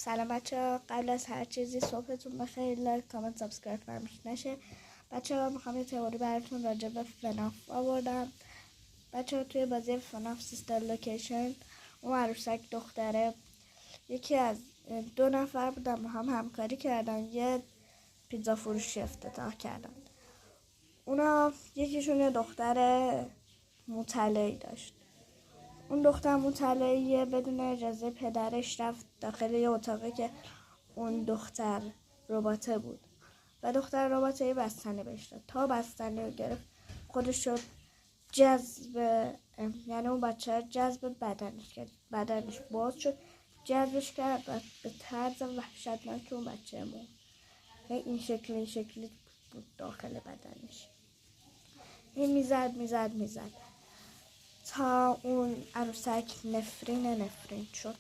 سلام بچه، قبل از هر چیزی صبحتون بخیر. لایک، کامنت، سابسکرایب فراموش نشه. بچه ها میخوام یه تئوری براتون راجع به فناف آوردم. بچه ها توی بازی فناف سیستر لوکیشن اون عروسک دختره یکی از 2 نفر بودن با هم همکاری کردن، یه پیتزا فروشی افتتاح کردن. اونا یکیشون یه دختر مطلعی داشت. اون دختر مطلعیه بدون اجازه پدرش رفت داخل یه اتاقی که اون دختر رباته بود و دختر رباته یه بستنی بهش داد. تا بستنی رو گرفت خودش شد جذب، یعنی اون بچه جذب بدنش کرد، بدنش باز شد، جذبش کرد و به طرز وحشتناک اون بچه مرد. این شکلی بود داخل بدنش. این میزد تا اون عروسک نفرین شد